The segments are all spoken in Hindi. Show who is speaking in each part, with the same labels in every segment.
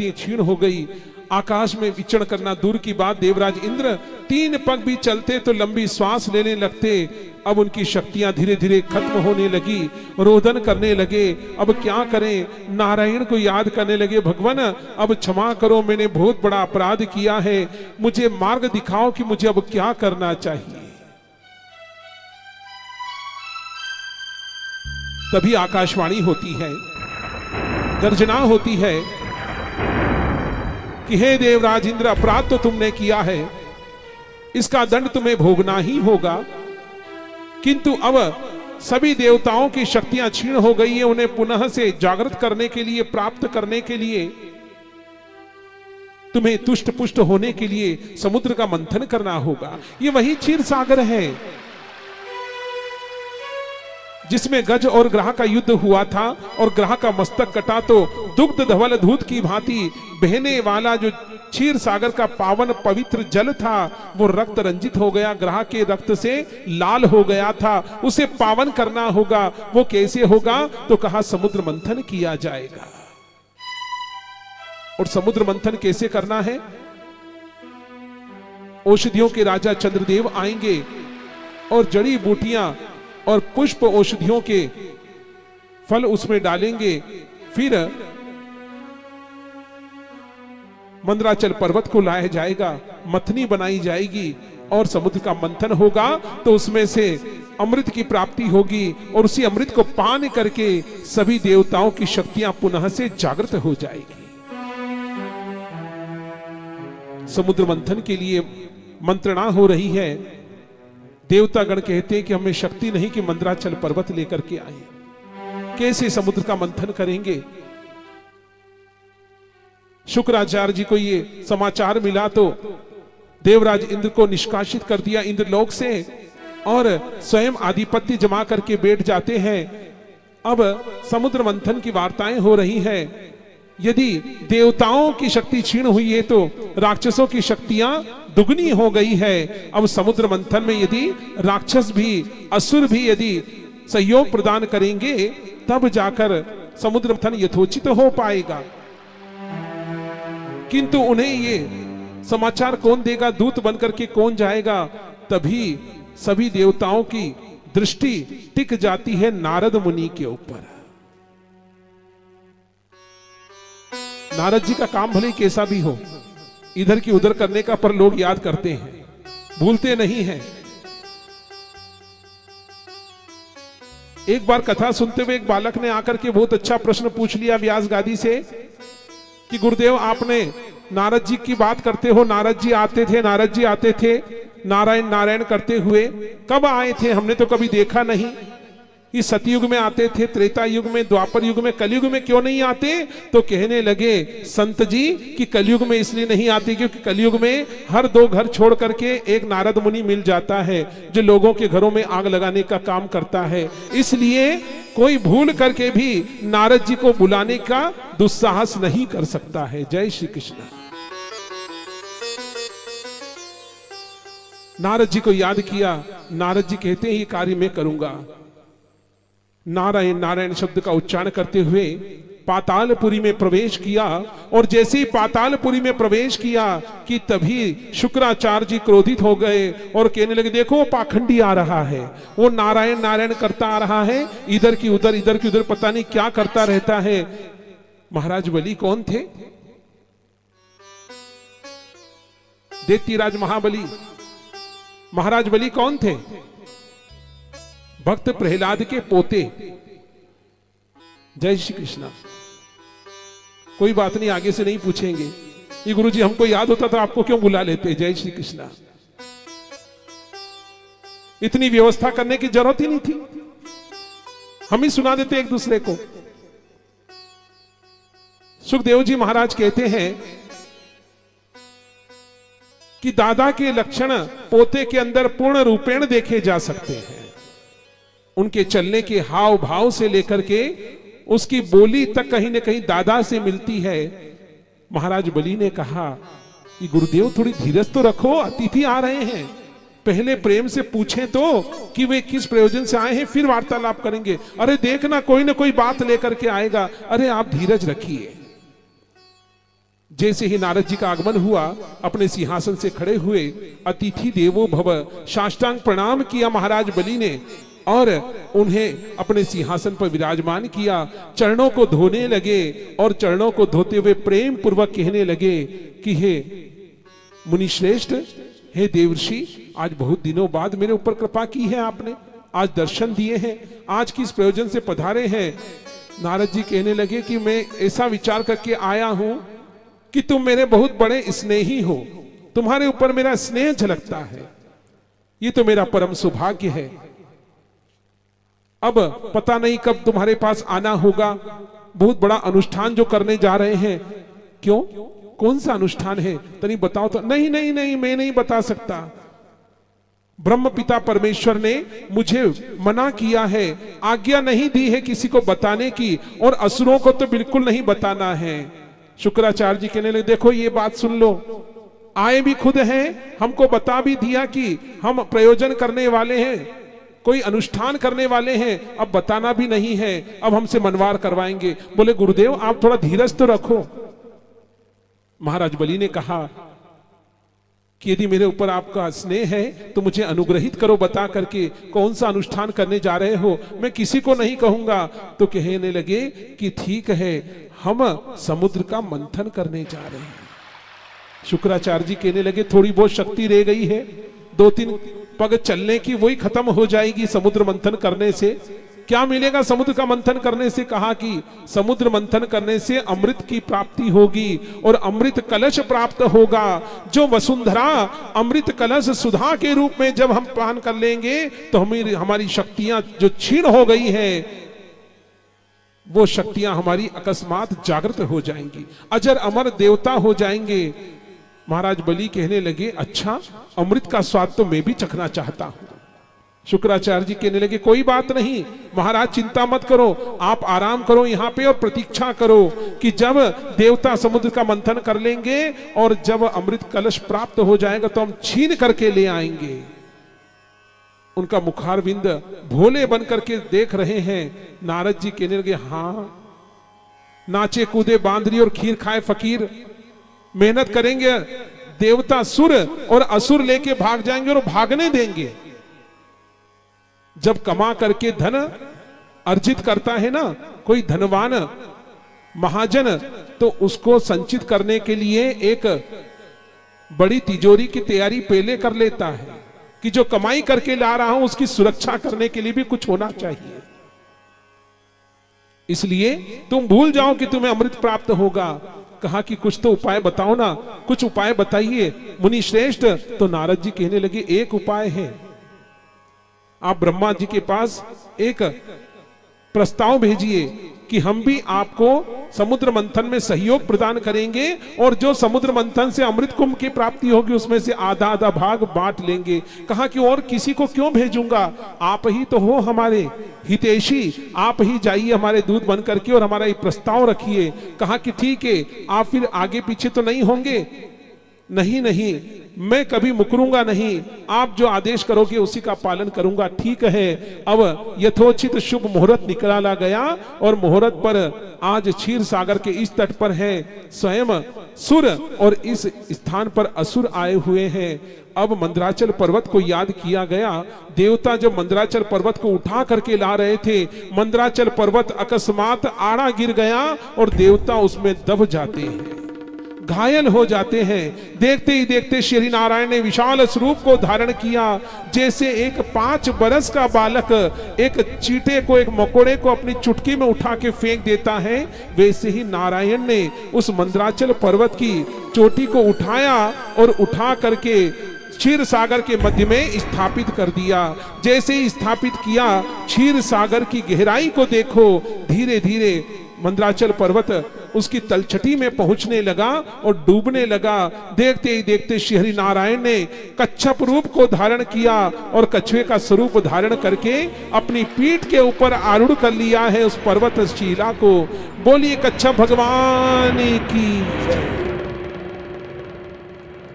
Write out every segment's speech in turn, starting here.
Speaker 1: शक्ति क्षीण हो गई। आकाश में विचरण करना दूर की बात, देवराज इंद्र 3 पग भी चलते तो लंबी श्वास लेने लगते। अब उनकी शक्तियां धीरे धीरे खत्म होने लगी, रोदन करने लगे। अब क्या करें, नारायण को याद करने लगे, भगवान अब क्षमा करो, मैंने बहुत बड़ा अपराध किया है, मुझे मार्ग दिखाओ कि मुझे अब क्या करना चाहिए। तभी आकाशवाणी होती है, गर्जना होती है कि हे देवराज इंद्र, अपराध तो तुमने किया है, इसका दंड तुम्हें भोगना ही होगा। किंतु अब सभी देवताओं की शक्तियां क्षीण हो गई है, उन्हें पुनः से जागृत करने के लिए, प्राप्त करने के लिए, तुम्हें तुष्ट पुष्ट होने के लिए समुद्र का मंथन करना होगा। ये वही क्षीर सागर है जिसमें गज और ग्राह का युद्ध हुआ था और ग्राह का मस्तक कटा तो दुग्ध धवल दूध की भांति बहने वाला जो क्षीर सागर का पावन पवित्र जल था वो रक्त रंजित हो गया, ग्राह के रक्त से लाल हो गया था, उसे पावन करना होगा। वो कैसे होगा? तो कहा समुद्र मंथन किया जाएगा। और समुद्र मंथन कैसे करना है? औषधियों के राजा चंद्रदेव आएंगे और जड़ी बूटियां और पुष्प औषधियों के फल उसमें डालेंगे। फिर मंदराचल पर्वत को लाया जाएगा, मथनी बनाई जाएगी और समुद्र का मंथन होगा तो उसमें से अमृत की प्राप्ति होगी और उसी अमृत को पान करके सभी देवताओं की शक्तियां पुनः से जागृत हो जाएगी। समुद्र मंथन के लिए मंत्रणा हो रही है। देवतागण कहते हैं कि हमें शक्ति नहीं कि मंदराचल पर्वत लेकर के आए, कैसे समुद्र का मंथन करेंगे? शुक्राचार्य जी को ये समाचार मिला तो देवराज इंद्र को निष्कासित कर दिया इंद्रलोक से और स्वयं आधिपत्य जमा करके बैठ जाते हैं। अब समुद्र मंथन की वार्ताएं हो रही हैं। यदि देवताओं की शक्ति क्षीण हुई है तो राक्षसों की शक्तियां दुगनी हो गई है। अब समुद्र मंथन में यदि राक्षस भी, असुर भी यदि सहयोग प्रदान करेंगे तब जाकर समुद्र मंथन यथोचित हो पाएगा। किंतु उन्हें ये समाचार कौन देगा? दूत बनकर के कौन जाएगा? तभी सभी देवताओं की दृष्टि टिक जाती है नारद मुनि के ऊपर। नारद जी का काम भले कैसा भी हो, इधर की उधर करने का, पर लोग याद करते हैं, भूलते नहीं हैं। एक बार कथा सुनते हुए एक बालक ने आकर के बहुत अच्छा प्रश्न पूछ लिया व्यास गादी से कि गुरुदेव आपने नारद जी की बात करते हो, नारद जी आते थे नारायण नारायण करते हुए, कब आए थे? हमने तो कभी देखा नहीं। इस सतयुग में आते थे, त्रेता युग में, द्वापर युग में, कलयुग में क्यों नहीं आते? तो कहने लगे संत जी कि कलयुग में इसलिए नहीं आते क्योंकि कलयुग में हर 2 घर छोड़ करके एक नारद मुनि मिल जाता है जो लोगों के घरों में आग लगाने का काम करता है। इसलिए कोई भूल करके भी नारद जी को बुलाने का दुस्साहस नहीं कर सकता है। जय श्री कृष्ण। नारद जी को याद किया। नारद जी कहते हैं ये कार्य मैं करूंगा। नारायण नारायण शब्द का उच्चारण करते हुए पातालपुरी में प्रवेश किया और जैसे ही पातालपुरी में प्रवेश किया कि तभी शुक्राचार्य जी क्रोधित हो गए और कहने लगे देखो वो पाखंडी आ रहा है, वो नारायण नारायण करता आ रहा है, इधर की उधर पता नहीं क्या करता रहता है। महाराज बलि कौन थे? दैत्यराज महाबली। महाराज बलि कौन थे? भक्त प्रहलाद के पोते। जय श्री कृष्ण। कोई बात नहीं, आगे से नहीं पूछेंगे। ये गुरुजी हमको याद होता तो आपको क्यों बुला लेते? जय श्री कृष्ण। इतनी व्यवस्था करने की जरूरत ही नहीं थी, हम ही सुना देते एक दूसरे को। सुखदेव जी महाराज कहते हैं कि दादा के लक्षण पोते के अंदर पूर्ण रूपेण देखे जा सकते हैं। उनके चलने के हाव भाव से लेकर के उसकी बोली तक कहीं न कहीं दादा से मिलती है। महाराज बलि ने कहा कि गुरुदेव थोड़ी धीरज तो रखो, अतिथि आ रहे हैं, पहले प्रेम से पूछें तो कि वे किस प्रयोजन से आए हैं, फिर वार्तालाप करेंगे। अरे देखना कोई ना कोई बात लेकर के आएगा। अरे आप धीरज रखिए। जैसे ही नारद जी का आगमन हुआ, अपने सिंहासन से खड़े हुए, अतिथि देवो भव, साष्टांग प्रणाम किया महाराज बलि ने और उन्हें अपने सिंहासन पर विराजमान किया। चरणों को धोने लगे और चरणों को धोते हुए प्रेम पूर्वक कहने लगे कि हे मुनिश्रेष्ठ, हे देवर्षि, आज बहुत दिनों बाद मेरे ऊपर कृपा की है आपने, आज दर्शन दिए हैं, आज किस प्रयोजन से पधारे हैं। नारद जी कहने लगे कि मैं ऐसा विचार करके आया हूं कि तुम मेरे बहुत बड़े स्नेही हो, तुम्हारे ऊपर मेरा स्नेह झलकता है, ये तो मेरा परम सौभाग्य है। अब पता नहीं कब तुम्हारे पास आना होगा, बहुत बड़ा अनुष्ठान जो करने जा रहे हैं। क्यों, कौन सा अनुष्ठान है, तनी बताओ तो। नहीं नहीं नहीं, मैं नहीं बता सकता, ब्रह्म पिता परमेश्वर ने मुझे मना किया है, आज्ञा नहीं दी है किसी को बताने की, और असुरों को तो बिल्कुल नहीं बताना है। शुक्राचार्य जी कहने लगे, देखो ये बात सुन लो, आए भी खुद हैं, हमको बता भी दिया कि हम प्रयोजन करने वाले हैं, कोई अनुष्ठान करने वाले हैं, अब बताना भी नहीं है, अब हमसे मनवार करवाएंगे। बोले गुरुदेव आप थोड़ा धीरज तो रखो। महाराज बलि ने कहा कि यदि मेरे ऊपर आपका स्नेह है तो मुझे अनुग्रहित करो, बता करके कौन सा अनुष्ठान करने जा रहे हो, मैं किसी को नहीं कहूंगा। तो कहने लगे कि ठीक है, हम समुद्र का मंथन करने जा रहे हैं। शुक्राचार्य जी कहने लगे थोड़ी बहुत शक्ति रह गई है, 2-3 पग चलने की, वही खत्म हो जाएगी समुद्र मंथन करने से। क्या मिलेगा समुद्र का मंथन करने से? कहा कि समुद्र मंथन करने से अमृत की प्राप्ति होगी और अमृत कलश प्राप्त होगा। जो वसुंधरा अमृत कलश सुधा के रूप में जब हम पान कर लेंगे तो हमारी शक्तियां जो क्षीण हो गई है, वो शक्तियां हमारी अकस्मात जागृत हो जाएंगी, अजर अमर देवता हो जाएंगे। महाराज बलि कहने लगे अच्छा, अमृत का स्वाद तो मैं भी चखना चाहता हूं। शुक्राचार्य जी कहने लगे कोई बात नहीं महाराज, चिंता मत करो, आप आराम करो यहाँ पे और प्रतीक्षा करो कि जब देवता समुद्र का मंथन कर लेंगे और जब अमृत कलश प्राप्त हो जाएगा तो हम छीन करके ले आएंगे। उनका मुखारविंद भोले बन करके देख रहे हैं। नारद जी कहने लगे हाँ, नाचे कूदे बांदरी और खीर खाए फकीर, मेहनत करेंगे, देवता सुर और असुर लेके भाग जाएंगे और भागने देंगे। जब कमा करके धन अर्जित करता है ना कोई धनवान महाजन, तो उसको संचित करने के लिए एक बड़ी तिजोरी की तैयारी पहले कर लेता है कि जो कमाई करके ला रहा हूं उसकी सुरक्षा करने के लिए भी कुछ होना चाहिए। इसलिए तुम भूल जाओ कि तुम्हें अमृत प्राप्त होगा। कहा कि कुछ तो उपाय बताओ ना, कुछ उपाय बताइए मुनि श्रेष्ठ। तो नारद जी कहने लगे एक उपाय है, आप ब्रह्मा जी के पास एक प्रस्ताव भेजिए कि हम भी आपको समुद्र मंथन में सहयोग प्रदान करेंगे और जो समुद्र मंथन से अमृत कुंभ की प्राप्ति होगी उसमें से आधा आधा भाग बांट लेंगे। कहा कि और किसी को क्यों भेजूंगा, आप ही तो हो हमारे हितैषी, आप ही जाइए हमारे दूत बन करके और हमारा ये प्रस्ताव रखिए। कहा कि ठीक है, आप फिर आगे पीछे तो नहीं होंगे? नहीं नहीं, मैं कभी मुकरूंगा नहीं, आप जो आदेश करोगे उसी का पालन करूंगा। ठीक है। अब यथोचित शुभ मुहूर्त निकाला गया और मुहूर्त पर आज क्षीर सागर के इस तट पर है स्वयं सुर और इस स्थान पर असुर आए हुए हैं। अब मंदराचल पर्वत को याद किया गया। देवता जब मंदराचल पर्वत को उठा करके ला रहे थे, मंदराचल पर्वत अकस्मात आड़ा गिर गया और देवता उसमें दब जाते हैं, घायल हो जाते हैं। देखते ही देखते श्री नारायण ने विशाल स्वरूप को धारण किया। जैसे एक 5 बरस का बालक एक चींटे को, एक मकोड़े को अपनी चुटकी में उठा के फेंक देता है, वैसे ही नारायण ने उस मंदराचल पर्वत की चोटी को उठाया और उठा करके क्षीर सागर के मध्य में स्थापित कर दिया। जैसे ही स्थापित किया, क्षीर सागर की गहराई को देखो, धीरे धीरे मंदराचल पर्वत उसकी तलछटी में पहुंचने लगा और डूबने लगा। देखते ही देखते श्री नारायण ने कच्छप रूप को धारण किया और कछुए का स्वरूप धारण करके अपनी पीठ के ऊपर आरूढ़ कर लिया है उस पर्वत शिला को। बोलिए कच्छप भगवान की।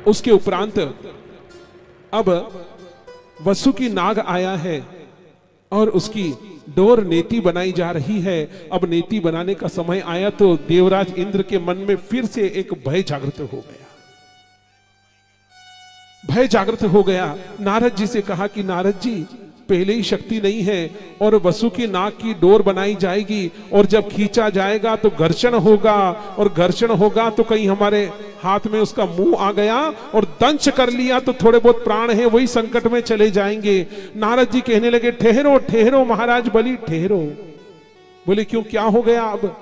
Speaker 1: उसके उपरांत अब वसु की नाग आया है। और उसकी डोर नेति बनाई जा रही है। अब नेति बनाने का समय आया तो देवराज इंद्र के मन में फिर से एक भय जागृत हो गया। भय जागृत हो गया। नारद जी से कहा कि नारद जी, पहले ही शक्ति नहीं है और वसु की नाक की डोर बनाई जाएगी और जब खींचा जाएगा तो घर्षण होगा, और घर्षण होगा तो कहीं हमारे हाथ में उसका मुंह आ गया और दंश कर लिया तो थोड़े बहुत प्राण हैं वही संकट में चले जाएंगे। नारद जी कहने लगे, ठहरो ठहरो महाराज बलि ठहरो। बोले क्यों, क्या हो गया? अब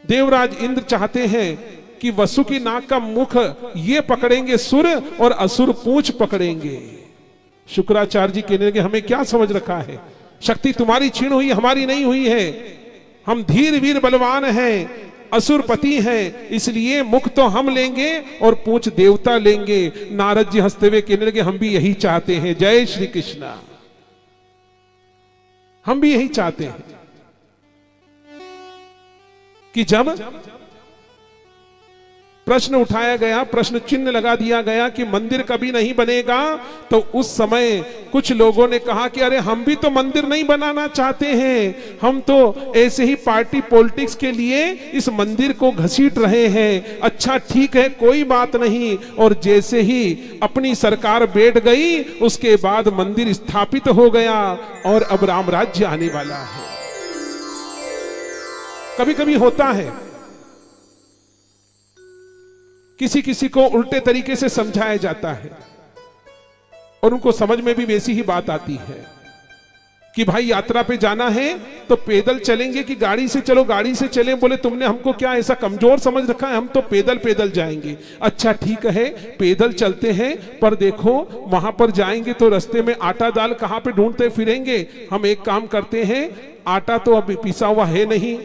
Speaker 1: देवराज इंद्र चाहते हैं कि वसु की नाक का मुख ये पकड़ेंगे सुर और असुर पूंछ पकड़ेंगे। शुक्राचार्य जी कहने लगे, हमें क्या समझ रखा है, शक्ति तुम्हारी छीन हुई, हमारी नहीं हुई है। हम धीर वीर बलवान हैं, असुरपति हैं, इसलिए मुख तो हम लेंगे और पूंछ देवता लेंगे। नारद जी हंसते हुए कहने लगे, हम भी यही चाहते हैं। जय श्री कृष्ण। हम भी यही चाहते हैं कि जब प्रश्न उठाया गया, प्रश्न चिन्ह लगा दिया गया कि मंदिर कभी नहीं बनेगा, तो उस समय कुछ लोगों ने कहा कि अरे हम भी तो मंदिर नहीं बनाना चाहते हैं, हम तो ऐसे ही पार्टी पॉलिटिक्स के लिए इस मंदिर को घसीट रहे हैं। अच्छा ठीक है, कोई बात नहीं। और जैसे ही अपनी सरकार बैठ गई उसके बाद मंदिर स्थापित हो गया और अब राम राज्य आने वाला है। कभी कभी होता है किसी किसी को उल्टे तरीके से समझाया जाता है और उनको समझ में भी वैसी ही बात आती है कि भाई यात्रा पे जाना है तो पैदल चलेंगे कि गाड़ी से? चलो गाड़ी से चलें। बोले तुमने हमको क्या ऐसा कमजोर समझ रखा है, हम तो पैदल पैदल जाएंगे। अच्छा ठीक है, पैदल चलते हैं, पर देखो वहां पर जाएंगे तो रास्ते में आटा दाल कहां पे ढूंढते फिरेंगे। हम एक काम करते हैं, आटा तो अभी पिसा हुआ है नहीं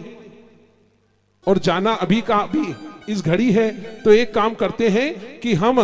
Speaker 1: और जाना अभी का अभी इस घड़ी है, तो एक काम करते हैं कि हम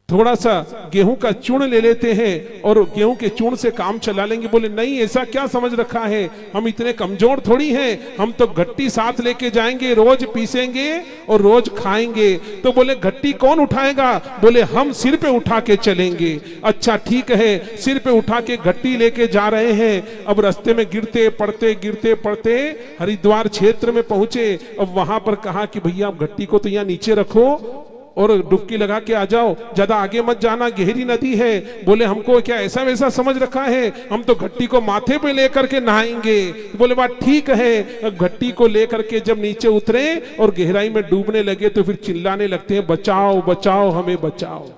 Speaker 1: थोड़ा सा गेहूं का चूर्ण ले लेते हैं और गेहूं के चूर्ण से काम चला लेंगे। बोले नहीं, ऐसा क्या समझ रखा है, हम इतने कमजोर थोड़ी हैं, हम तो घट्टी साथ लेके जाएंगे, रोज पीसेंगे और रोज खाएंगे। तो बोले घट्टी कौन उठाएगा? बोले हम सिर पे उठा के चलेंगे। अच्छा ठीक है, सिर पे उठा के घट्टी लेके जा रहे हैं। अब रास्ते में गिरते पड़ते हरिद्वार क्षेत्र में पहुंचे। अब वहां पर कहा कि भैया आप घट्टी को तो यहाँ नीचे रखो और डुबकी लगा के आ जाओ, ज्यादा आगे मत जाना, गहरी नदी है। बोले हमको क्या ऐसा वैसा समझ रखा है, हम तो घट्टी को माथे पे लेकर के नहाएंगे। बोले बात ठीक है। घट्टी को लेकर के जब नीचे उतरे और गहराई में डूबने लगे तो फिर चिल्लाने लगते हैं, बचाओ बचाओ हमें बचाओ।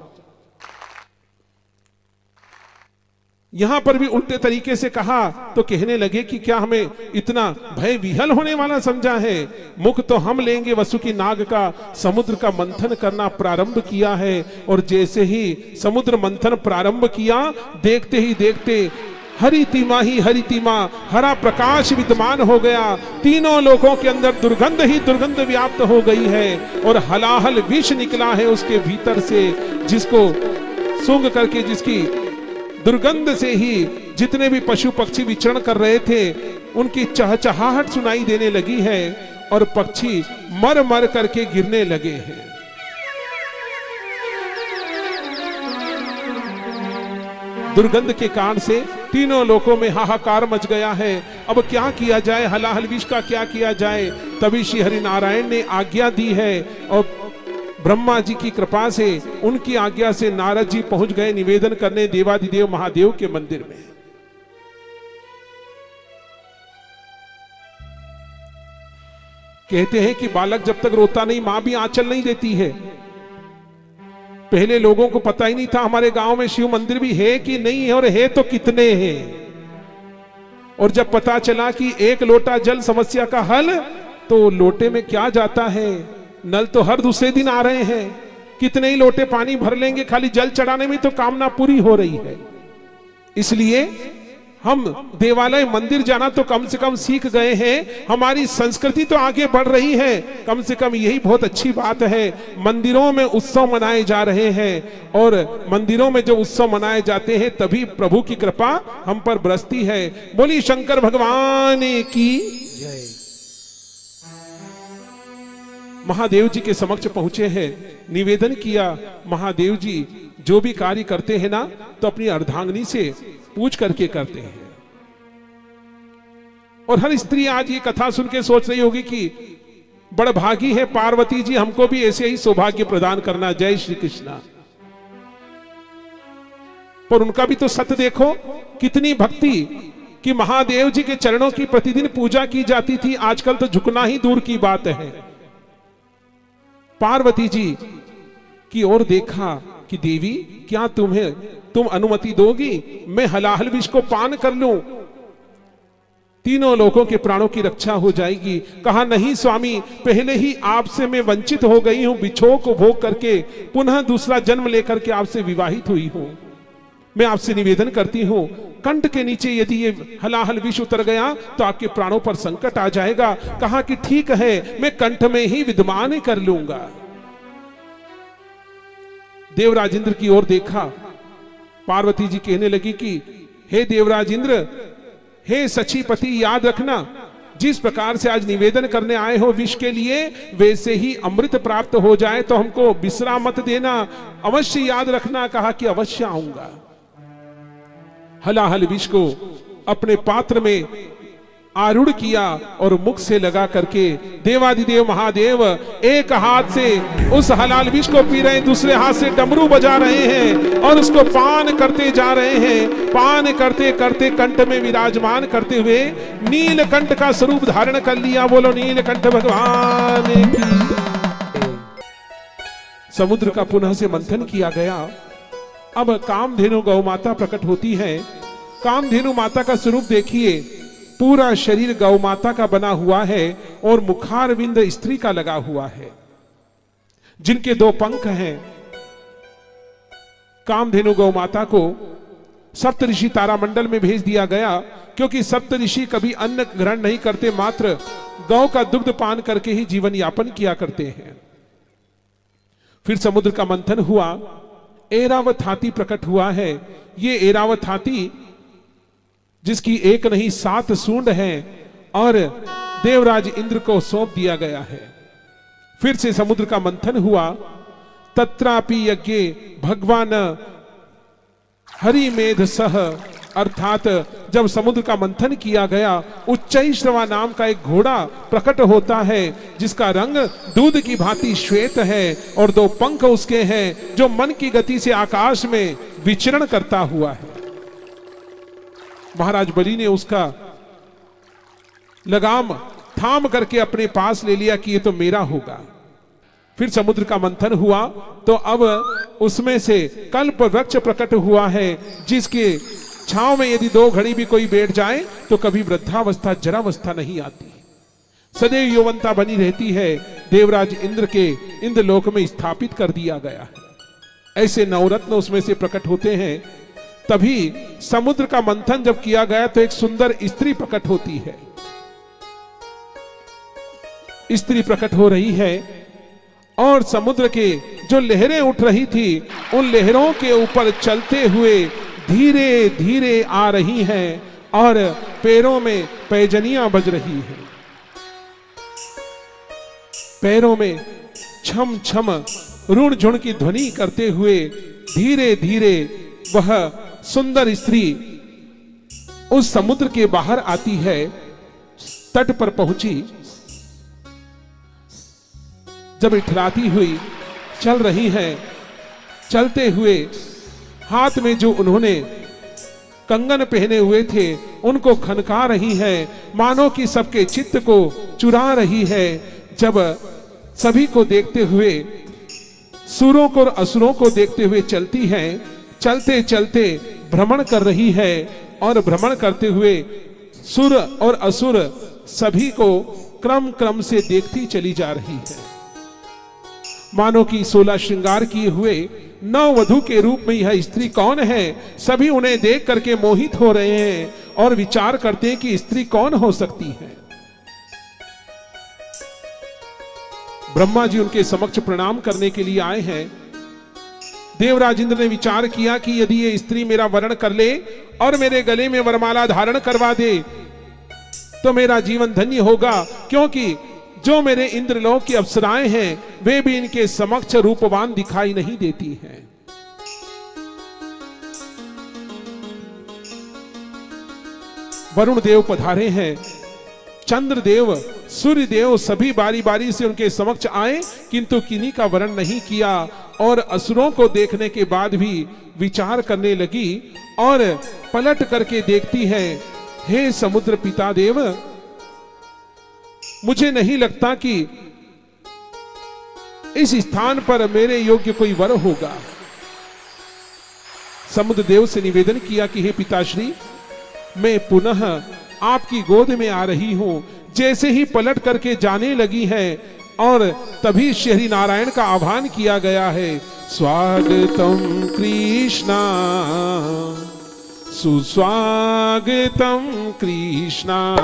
Speaker 1: यहां पर भी उल्टे तरीके से कहा तो कहने लगे कि क्या हमें इतना भय विहल होने वाला समझा है? मुख तो हम लेंगे। वसु की नाग का समुद्र का मंथन करना प्रारंभ किया है और जैसे ही समुद्र मंथन प्रारंभ किया, देखते ही देखते हरितिमा ही हरितिमा, हरा प्रकाश विद्यमान हो गया। तीनों लोगों के अंदर दुर्गंध ही दुर्गंध व्याप्त हो गई है और हलाहल विष निकला है उसके भीतर से, जिसको सूंघ करके, जिसकी दुर्गंध से ही जितने भी पशु पक्षी विचरण कर रहे थे उनकी चहचहाहट सुनाई देने लगी है और पक्षी मर मर करके गिरने लगे हैं। दुर्गंध के कारण से तीनों लोकों में हाहाकार मच गया है। अब क्या किया जाए, हलाहल विष का क्या किया जाए? तभी श्री हरिनारायण ने आज्ञा दी है और ब्रह्मा जी की कृपा से, उनकी आज्ञा से नारद जी पहुंच गए निवेदन करने देवाधिदेव महादेव के मंदिर में। कहते हैं कि बालक जब तक रोता नहीं मां भी आंचल नहीं देती है। पहले लोगों को पता ही नहीं था हमारे गांव में शिव मंदिर भी है कि नहीं है, और है तो कितने हैं। और जब पता चला कि एक लोटा जल समस्या का हल, तो लोटे में क्या जाता है, नल तो हर दूसरे दिन आ रहे हैं, कितने ही लोटे पानी भर लेंगे, खाली जल चढ़ाने में तो कामना पूरी हो रही है। इसलिए हम देवालय मंदिर जाना तो कम से कम सीख गए हैं, हमारी संस्कृति तो आगे बढ़ रही है, कम से कम यही बहुत अच्छी बात है। मंदिरों में उत्सव मनाए जा रहे हैं और मंदिरों में जो उत्सव मनाए जाते हैं तभी प्रभु की कृपा हम पर बरसती है। बोली शंकर भगवान की जय। महादेव जी के समक्ष पहुंचे हैं, निवेदन किया, महादेव जी जो भी कार्य करते हैं ना तो अपनी अर्धांगिनी से पूछ करके करते हैं। और हर स्त्री आज ये कथा सुन के सोच रही होगी कि बड़ भागी है पार्वती जी, हमको भी ऐसे ही सौभाग्य प्रदान करना। जय श्री कृष्णा। पर उनका भी तो सत्य देखो, कितनी भक्ति कि महादेव जी के चरणों की प्रतिदिन पूजा की जाती थी, आजकल तो झुकना ही दूर की बात है। पार्वती जी की ओर देखा कि देवी क्या तुम अनुमति दोगी, मैं हलाहल विष को पान कर लूं, तीनों लोगों के प्राणों की रक्षा हो जाएगी। कहा नहीं स्वामी, पहले ही आपसे मैं वंचित हो गई हूं, बिछोह को भोग करके पुनः दूसरा जन्म लेकर के आपसे विवाहित हुई हूं। मैं आपसे निवेदन करती हूं, कंठ के नीचे यदि ये हलाहल विष उतर गया तो आपके प्राणों पर संकट आ जाएगा। कहा कि ठीक है, मैं कंठ में ही विद्यमान कर लूंगा। देवराज इंद्र की ओर देखा, पार्वती जी कहने लगी कि हे देवराज इंद्र, हे सचीपति, याद रखना जिस प्रकार से आज निवेदन करने आए हो विष के लिए, वैसे ही अमृत प्राप्त हो जाए तो हमको बिसरा मत देना, अवश्य याद रखना। कहा कि अवश्य आऊंगा। हलाहल विष को अपने पात्र में आरूढ़ किया और मुख से लगा करके देवादिदेव महादेव एक हाथ से उस हलाल विष को पी रहे हैं, दूसरे हाथ से डमरू बजा रहे हैं और उसको पान करते जा रहे हैं। पान करते करते कंठ में विराजमान करते हुए नीलकंठ का स्वरूप धारण कर लिया। बोलो नीलकंठ भगवान की। समुद्र का पुनः से मंथन किया गया। अब कामधेनु गौ माता प्रकट होती है। कामधेनु माता का स्वरूप देखिए, पूरा शरीर गौ माता का बना हुआ है और मुखारविंद स्त्री का लगा हुआ है, जिनके 2 पंख हैं। कामधेनु गौ माता को सप्तऋषि तारामंडल में भेज दिया गया, क्योंकि सप्तऋषि कभी अन्न ग्रहण नहीं करते, मात्र गौ का दुग्ध पान करके ही जीवन यापन किया करते हैं। फिर समुद्र का मंथन हुआ, ऐरावत हाथी प्रकट हुआ है। ये ऐरावत हाथी जिसकी एक नहीं 7 सूंड है और देवराज इंद्र को सौंप दिया गया है। फिर से समुद्र का मंथन हुआ। तत्रापि यज्ञे भगवान हरिमेध सह, अर्थात जब समुद्र का मंथन किया गया, उच्चैश्रवा नाम का एक घोड़ा प्रकट होता है, जिसका रंग दूध की भांति श्वेत है और 2 पंख उसके हैं, जो मन की गति से आकाश में विचरण करता हुआ है। महाराज बलि ने उसका लगाम थाम करके अपने पास ले लिया कि ये तो मेरा होगा। फिर समुद्र का मंथन हुआ तो अब उसमें से कल्प वृक्ष प्रकट हुआ है, जिसके छांव में यदि 2 घड़ी भी कोई बैठ जाए तो कभी वृद्धावस्था जरावस्था नहीं आती, सदैव यौवनता बनी रहती है। देवराज इंद्र के इंद्रलोक में स्थापित कर दिया गया है। ऐसे नवरत्न उसमें से प्रकट होते हैं। तभी समुद्र का मंथन जब किया गया तो एक सुंदर स्त्री प्रकट होती है। स्त्री प्रकट हो रही है और समुद्र के जो लहरें उठ रही थी, उन लहरों के ऊपर चलते हुए धीरे धीरे आ रही हैं और पैरों में पैजनियां बज रही हैं। पैरों में छम छम रुण झुण की ध्वनि करते हुए धीरे धीरे वह सुंदर स्त्री उस समुद्र के बाहर आती है। तट पर पहुंची, जब इठलाती हुई चल रही है, चलते हुए हाथ में जो उन्होंने कंगन पहने हुए थे उनको खनका रही है, मानो कि सबके चित्त को चुरा रही है। जब सभी को देखते हुए, सुरों को और असुरों को देखते हुए चलती है, चलते चलते भ्रमण कर रही है और भ्रमण करते हुए सुर और असुर सभी को क्रम क्रम से देखती चली जा रही है। मानो कि 16 श्रृंगार किए हुए नववधू के रूप में यह स्त्री कौन है, सभी उन्हें देख करके मोहित हो रहे हैं और विचार करते हैं कि स्त्री कौन हो सकती है। ब्रह्मा जी उनके समक्ष प्रणाम करने के लिए आए हैं। देवराज इंद्र ने विचार किया कि यदि ये स्त्री मेरा वरण कर ले और मेरे गले में वरमाला धारण करवा दे तो मेरा जीवन धन्य होगा, क्योंकि जो मेरे इंद्रलोक की अप्सराएं हैं वे भी इनके समक्ष रूपवान दिखाई नहीं देती हैं। वरुण देव पधारे हैं, चंद्र देव, सूर्य देव सभी बारी बारी से उनके समक्ष आए, किंतु किन्हीं का वर्ण नहीं किया। और असुरों को देखने के बाद भी विचार करने लगी और पलट करके देखती है, हे समुद्र पिता देव, मुझे नहीं लगता कि इस स्थान पर मेरे योग्य कोई वर होगा। समुद्र देव से निवेदन किया कि हे पिताश्री, मैं पुनः आपकी गोद में आ रही हूं। जैसे ही पलट करके जाने लगी है और तभी श्री नारायण का आह्वान किया गया है, स्वागतम कृष्णा सुस्वागतम कृष्णा,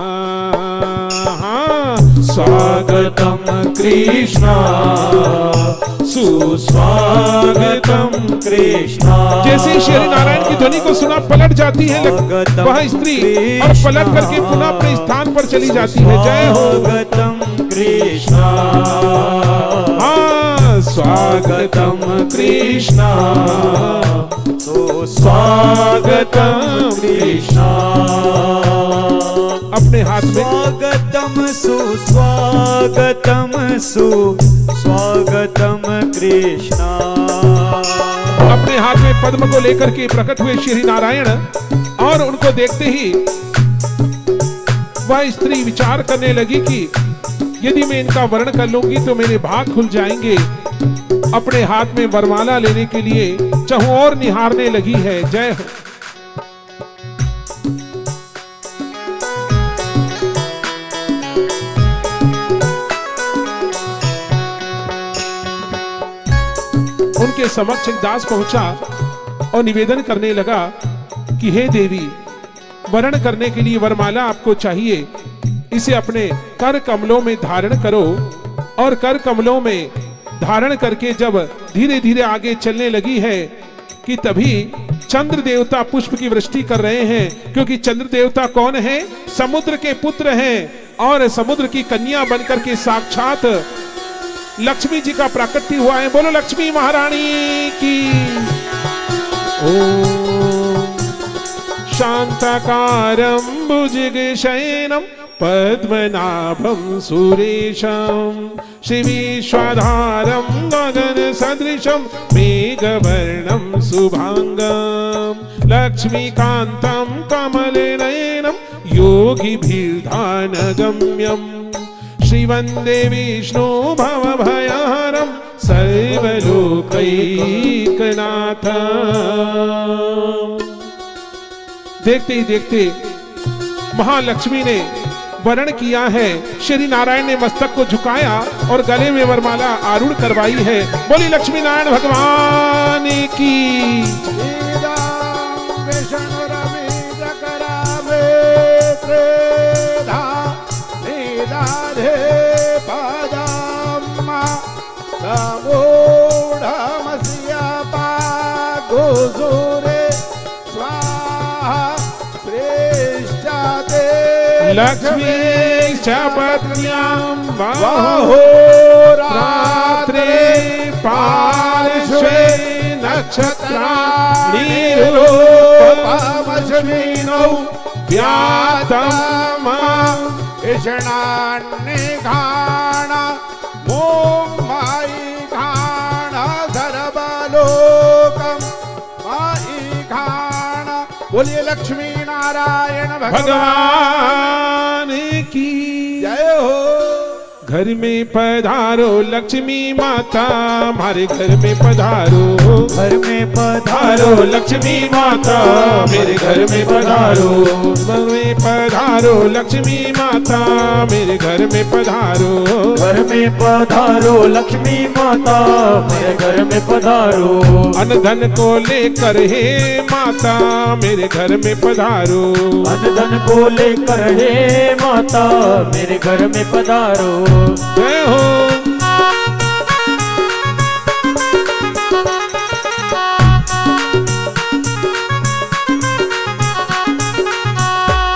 Speaker 2: स्वागतम कृष्णा सुस्वागतम कृष्णा।
Speaker 1: जैसे ही श्री नारायण की ध्वनि को सुना पलट जाती है वह स्त्री और पलट करके पुनः अपने स्थान पर चली जाती है। जय हो।
Speaker 2: स्वागतम कृष्णा, स्वागतम कृष्णा स्वागतम कृष्णा।
Speaker 1: अपने हाथ में
Speaker 2: स्वागतम सुस्वागतम सुस्वागतम कृष्णा।
Speaker 1: अपने हाथ में पद्म को लेकर के प्रकट हुए श्री नारायण और उनको देखते ही वह स्त्री विचार करने लगी कि यदि मैं इनका वर्ण कर लूंगी तो मेरे भाग खुल जाएंगे। अपने हाथ में वरमाला लेने के लिए चहुओर निहारने लगी है। जय हो। उनके समक्ष एक दास पहुंचा और निवेदन करने लगा कि हे देवी, वर्ण करने के लिए वरमाला आपको चाहिए, इसे अपने कर कमलों में धारण करो। और कर कमलों में धारण करके जब धीरे धीरे आगे चलने लगी है कि तभी चंद्र देवता पुष्प की वृष्टि कर रहे हैं, क्योंकि चंद्र देवता कौन है? समुद्र के पुत्र हैं और समुद्र की कन्या बनकर के साक्षात लक्ष्मी जी का प्राकट्य हुआ है। बोलो लक्ष्मी महारानी की। ओम शांताकारं भुजगशयनं पद्मनाभं सुरेशं श्रीविश्वाधारं गगनसदृशं मेघवर्णं शुभांगं लक्ष्मीकान्तं कमलनयनं योगिभिर्ध्यानगम्यं श्रीवन्दे विष्णु भवभयहरं सर्वलोकैकनाथम्। देखते ही देखते महालक्ष्मी ने वर्ण किया है। श्री नारायण ने मस्तक को झुकाया और गले में वरमाला आरूढ़ करवाई है। बोली लक्ष्मी नारायण भगवान की। लक्ष्मी पत्न्यां बाहोरात्रे पार्श्वे नक्षत्राणि रूपमश्विनौ व्यातं
Speaker 3: ईशणान्निघाण मोमायि घाण सर्वलोकं मायि घाण। बोलिए लक्ष्मी नारायण
Speaker 1: भगवान की
Speaker 3: जय हो।
Speaker 1: घर में पधारो लक्ष्मी माता, हमारे घर में पधारो।
Speaker 2: घर में
Speaker 1: पधारो लक्ष्मी माता, मेरे घर में पधारो। घर में पधारो लक्ष्मी माता, मेरे घर में पधारो।
Speaker 2: घर में पधारो लक्ष्मी माता, मेरे घर में पधारो।
Speaker 1: अन्न धन को लेकर हे माता, मेरे घर में पधारो।
Speaker 2: अन्न धन को लेकर हे माता, मेरे घर में पधारो।
Speaker 1: जय हो।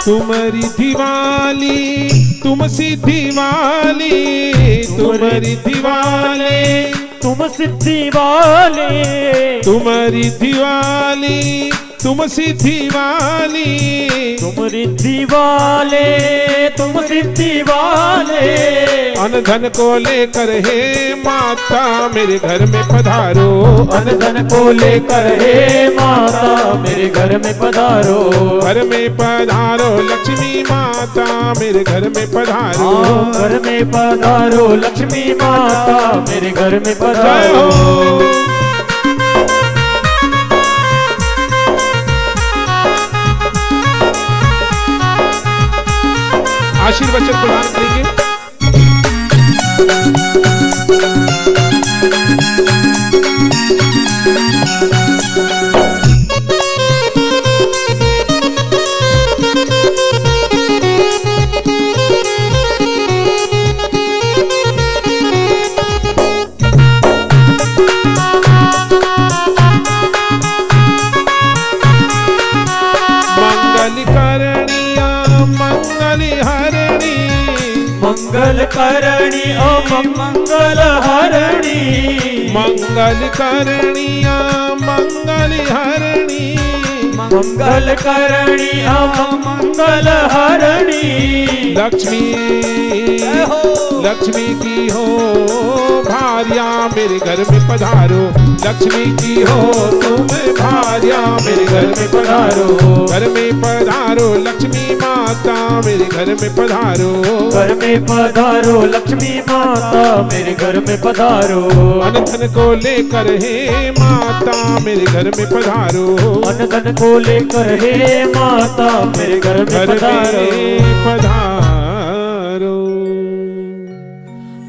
Speaker 1: तुम्हारी दिवाली तुम सिद्धि वाली, तुम रिद्धि वाले,
Speaker 2: तुम सिद्धि वाले,
Speaker 1: तुम रिद्धि वाली, तुम सिद्धि वाली,
Speaker 2: तुम रिद्धि वाले, तुम सिद्धि वाले।
Speaker 1: अन धन को लेकर हे माता मेरे घर में पधारो,
Speaker 2: अन धन को लेकर हे माता मेरे घर में पधारो,
Speaker 1: घर में पधारो लक्ष्मी माता मेरे घर में पधारो,
Speaker 2: घर में पधारो लक्ष्मी माता मेरे घर में
Speaker 1: जय
Speaker 2: पधारो।
Speaker 1: हो। आशीर्वचन प्रदान करेंगे। मंगल करणी मंगल हरणी, मंगल करणी मंगल हरणी,
Speaker 2: मंगल करणी मंगल हरणी।
Speaker 1: लक्ष्मी लक्ष्मी की हो भार्या मेरे घर में पधारो, लक्ष्मी की हो तुम भार्या मेरे घर में पधारो, घर में पधारो लक्ष्मी माता मेरे घर में पधारो,
Speaker 2: घर में पधारो लक्ष्मी माता मेरे घर में पधारो।
Speaker 1: अन धन को लेकर हे माता मेरे घर में पधारो,
Speaker 2: अन धन को लेकर हे माता मेरे घर में पधारो।
Speaker 1: पधारो।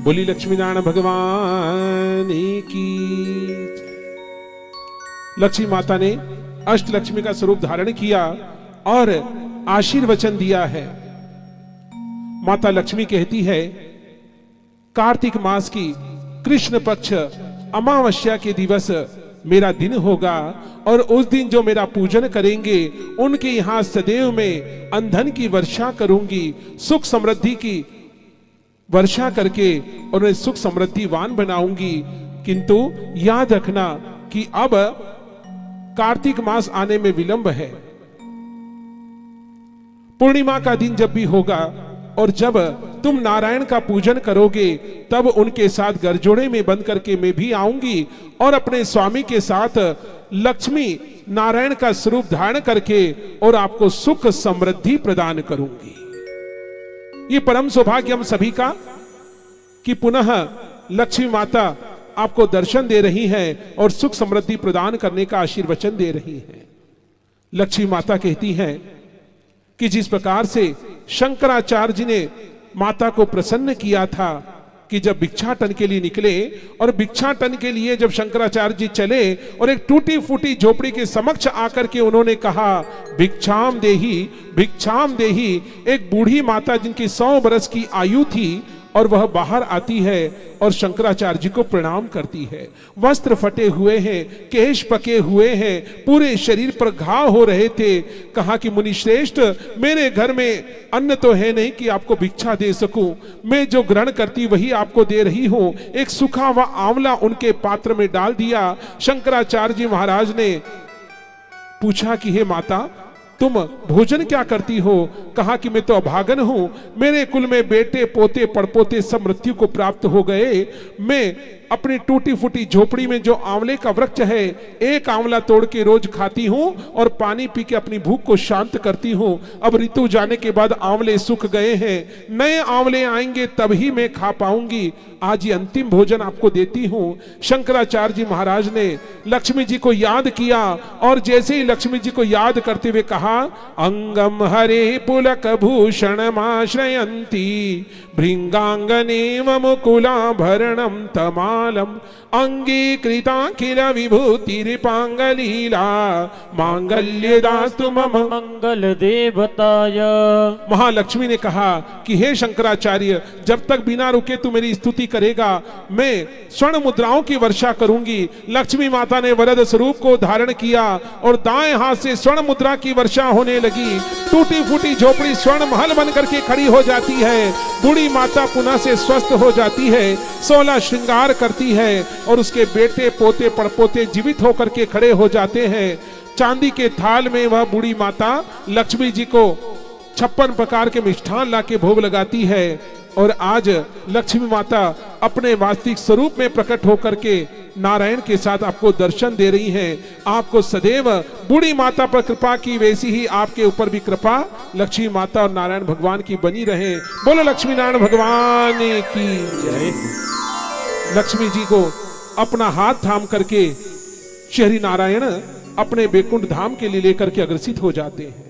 Speaker 1: बोली लक्ष्मी नारायण भगवान की। लक्ष्मी माता ने अष्ट लक्ष्मी का स्वरूप धारण किया और आशीर्वचन दिया है। माता लक्ष्मी कहती है कार्तिक मास की कृष्ण पक्ष अमावस्या के दिवस मेरा दिन होगा और उस दिन जो मेरा पूजन करेंगे उनके यहाँ सदैव में अंधन की वर्षा करूंगी, सुख समृद्धि की वर्षा करके उन्हें सुख समृद्धिवान बनाऊंगी। किंतु याद रखना कि अब कार्तिक मास आने में विलंब है। पूर्णिमा का दिन जब भी होगा और जब तुम नारायण का पूजन करोगे तब उनके साथ गरजोड़े में बंद करके मैं भी आऊंगी और अपने स्वामी के साथ लक्ष्मी नारायण का स्वरूप धारण करके और आपको सुख समृद्धि प्रदान करूंगी। ये परम सौभाग्य हम सभी का कि पुनः लक्ष्मी माता आपको दर्शन दे रही हैं और सुख समृद्धि प्रदान करने का आशीर्वचन दे रही हैं। लक्ष्मी माता कहती हैं कि जिस प्रकार से शंकराचार्य जी ने माता को प्रसन्न किया था कि जब भिक्षाटन के लिए निकले और भिक्षाटन के लिए जब शंकराचार्य जी चले और एक टूटी फूटी झोपड़ी के समक्ष आकर के उन्होंने कहा भिक्षाम देही। एक बूढ़ी माता जिनकी 100 बरस की आयु थी और वह बाहर आती है और शंकराचार्य जी को प्रणाम करती है। वस्त्र फटे हुए हैं, केश पके हुए हैं, पूरे शरीर पर घाव हो रहे थे। कहा कि मुनि श्रेष्ठ, मेरे घर में अन्न तो है नहीं कि आपको भिक्षा दे सकूं, मैं जो ग्रहण करती वही आपको दे रही हूं। एक सूखा हुआ आंवला उनके पात्र में डाल दिया। शंकराचार्य जी महाराज ने पूछा कि हे माता, तुम भोजन क्या करती हो? कहा कि मैं तो अभागन हूं, मेरे कुल में बेटे पोते पड़पोते सब मृत्यु को प्राप्त हो गए। मैं अपनी टूटी फूटी झोपड़ी में जो आंवले का वृक्ष है, एक आंवला तोड़ के रोज खाती हूं और पानी पी के अपनी भूख को शांत करती हूं। अब ऋतु जाने के बाद आंवले सूख गए हैं, नए आंवले आएंगे तभी मैं खा पाऊंगी। आज ये अंतिम भोजन आपको देती हूं। शंकराचार्य जी महाराज ने लक्ष्मी जी को याद किया और जैसे ही लक्ष्मी जी को याद करते हुए कहा, अंगम हरे पुलक भूषण माश्रयंती भृंगांगनेव मुकुलाभरणम तमालम अंगीकृताखिल विभूतिरिपांगलीला मांगल्यदास्तु मम
Speaker 2: मंगल देवताय।
Speaker 1: महालक्ष्मी ने कहा कि हे शंकराचार्य, जब तक बिना रुके तू मेरी स्तुति करेगा मैं स्वर्ण मुद्राओं की वर्षा करूंगी। लक्ष्मी माता ने वरद स्वरूप को धारण किया और दाएं हाथ से स्वर्ण मुद्रा की वर्षा प्रतीक्षा होने लगी। टूटी फूटी झोपड़ी स्वर्ण महल बन करके खड़ी हो जाती है। बूढ़ी माता पुनः से स्वस्थ हो जाती है, 16 श्रृंगार करती है और उसके बेटे पोते पड़पोते जीवित होकर के खड़े हो जाते हैं। चांदी के थाल में वह बूढ़ी माता लक्ष्मी जी को 56 प्रकार के मिष्ठान लाके भोग लगाती है। और आज लक्ष्मी माता अपने वास्तविक स्वरूप में प्रकट होकर के नारायण के साथ आपको दर्शन दे रही हैं। आपको सदैव बूढ़ी माता पर कृपा की वैसी ही आपके ऊपर भी कृपा लक्ष्मी माता और नारायण भगवान की बनी रहे। बोलो लक्ष्मी नारायण भगवान की जय। लक्ष्मी जी को अपना हाथ थाम करके श्री नारायण अपने बैकुंठ धाम के लिए लेकर के अग्रसित हो जाते हैं।